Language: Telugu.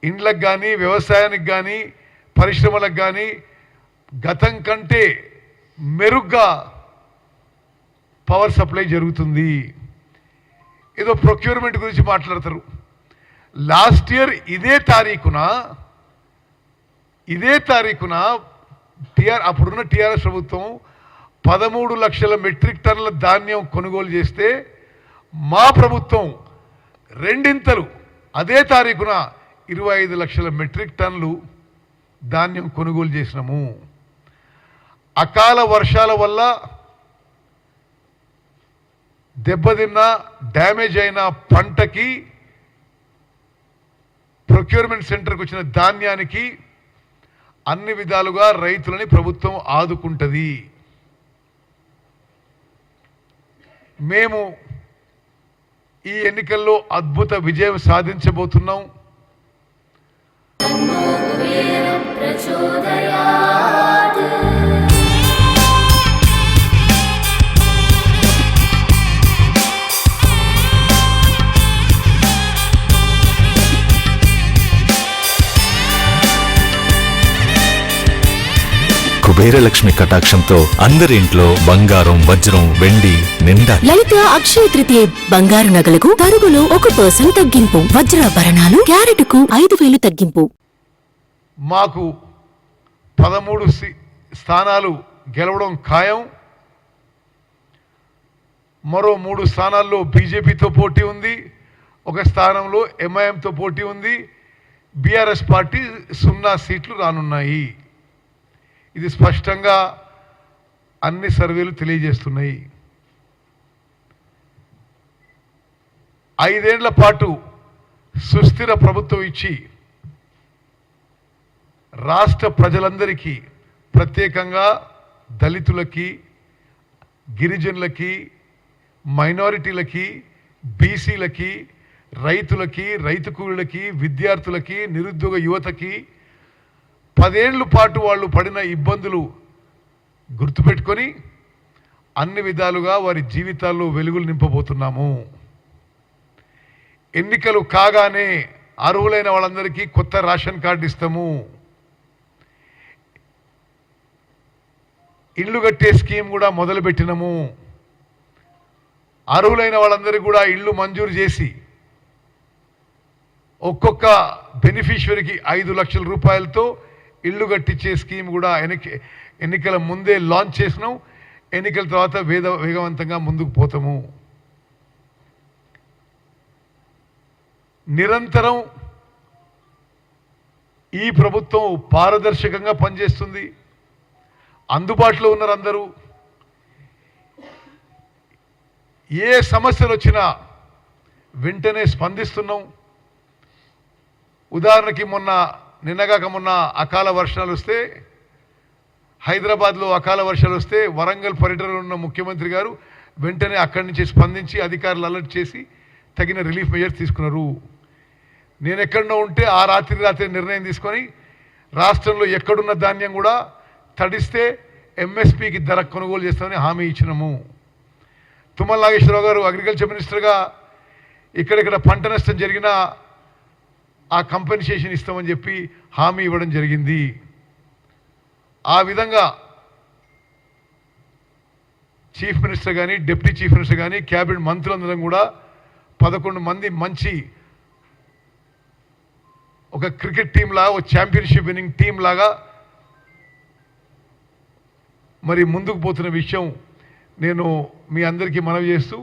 ఇండ్లకు కానీ వ్యవసాయానికి కానీ పరిశ్రమలకు కానీ గతం కంటే మెరుగ్గా పవర్ సప్లై జరుగుతుంది. ఏదో ప్రొక్యూర్మెంట్ గురించి మాట్లాడతారు. లాస్ట్ ఇయర్ ఇదే తారీఖున అప్పుడున్న టీఆర్ఎస్ ప్రభుత్వం 13 లక్షల మెట్రిక్ టన్నుల ధాన్యం కొనుగోలు చేస్తే మా ప్రభుత్వం రెండింతలు అదే తారీఖున 25 లక్షల మెట్రిక్ టన్నులు ధాన్యం కొనుగోలు చేసినాము. అకాల వర్షాల వల్ల దెబ్బతిన్న డ్యామేజ్ అయిన పంటకి ప్రొక్యూర్మెంట్ సెంటర్కి వచ్చిన ధాన్యానికి అన్ని విధాలుగా రైతులని ప్రభుత్వం ఆదుకుంటుంది. మేము ఈ ఎన్నికల్లో అద్భుత విజయం సాధించబోతున్నాం. కుబేరలక్ష్మి కటాక్షంతో అందరి ఇంట్లో బంగారం, వజ్రం, వెండి నిండా. లలిత అక్షయ తృతీయ బంగారు నగలకు తరుగులో 1% తగ్గింపు. వజ్రాభరణాలు క్యారెట్కు 5,000 తగ్గింపు. మాకు 13 స్థానాలు గెలవడం ఖాయం. మరో 3 స్థానాల్లో బీజేపీతో పోటీ ఉంది. ఒక స్థానంలో ఎంఐఎంతో పోటీ ఉంది. బీఆర్ఎస్ పార్టీ 0 సీట్లు రానున్నాయి. ఇది స్పష్టంగా అన్ని సర్వేలు తెలియజేస్తున్నాయి. 5 ఏళ్ల పాటు సుస్థిర ప్రభుత్వం ఇచ్చి రాష్ట్ర ప్రజలందరికీ, ప్రత్యేకంగా దళితులకి, గిరిజనులకి, మైనారిటీలకి, బీసీలకి, రైతులకి, రైతు కూలీలకి, విద్యార్థులకి, నిరుద్యోగ యువతకి 10 ఏళ్ల పాటు వాళ్ళు పడిన ఇబ్బందులు గుర్తుపెట్టుకొని అన్ని విధాలుగా వారి జీవితాల్లో వెలుగులు నింపబోతున్నాము. ఎన్నికలు కాగానే అర్హులైన వాళ్ళందరికీ కొత్త రేషన్ కార్డు ఇస్తాము. ఇల్లు కట్టే స్కీమ్ కూడా మొదలుపెట్టినాము. అర్హులైన వాళ్ళందరికీ కూడా ఇల్లు మంజూరు చేసి ఒక్కొక్క బెనిఫిషియరీకి 5 లక్షల రూపాయలతో ఇల్లు కట్టించే స్కీమ్ కూడా ఎన్నికల ముందే లాంచ్ చేసినాం. ఎన్నికల తర్వాత వేగవంతంగా ముందుకు పోతాము. నిరంతరం ఈ ప్రభుత్వం పారదర్శకంగా పనిచేస్తుంది. అందుబాటులో ఉన్నారు అందరూ. ఏ సమస్యలు వచ్చినా వెంటనే స్పందిస్తున్నాం. ఉదాహరణకి నిన్నగాక మొన్న అకాల వర్షాలు వస్తే, హైదరాబాద్లో అకాల వర్షాలు వస్తే వరంగల్ పర్యటనలో ఉన్న ముఖ్యమంత్రి గారు వెంటనే అక్కడి నుంచి స్పందించి అధికారులు అలర్ట్ చేసి తగిన రిలీఫ్ మెజర్స్ తీసుకున్నారు. నేను ఎక్కడో ఉంటే ఆ రాత్రి నిర్ణయం తీసుకొని రాష్ట్రంలో ఎక్కడున్న ధాన్యం కూడా తడిస్తే ఎంఎస్పీకి ధర కొనుగోలు చేస్తామని హామీ ఇచ్చినాము. తుమ్మల నాగేశ్వరరావు గారు అగ్రికల్చర్ మినిస్టర్గా ఇక్కడిక్కడ పంట నష్టం జరిగినా ఆ కంపెన్సేషన్ ఇస్తామని చెప్పి హామీ ఇవ్వడం జరిగింది. ఆ విధంగా చీఫ్ మినిస్టర్ కానీ, డిప్యూటీ చీఫ్ మినిస్టర్ కానీ, క్యాబినెట్ మంత్రులందరం కూడా 11 మంది మంచి ఒక క్రికెట్ టీం లాగా, ఒక ఛాంపియన్షిప్ విన్నింగ్ టీం లాగా మరి ముందుకు పోతున్న విషయం నేను మీ అందరికీ మనవి చేస్తూ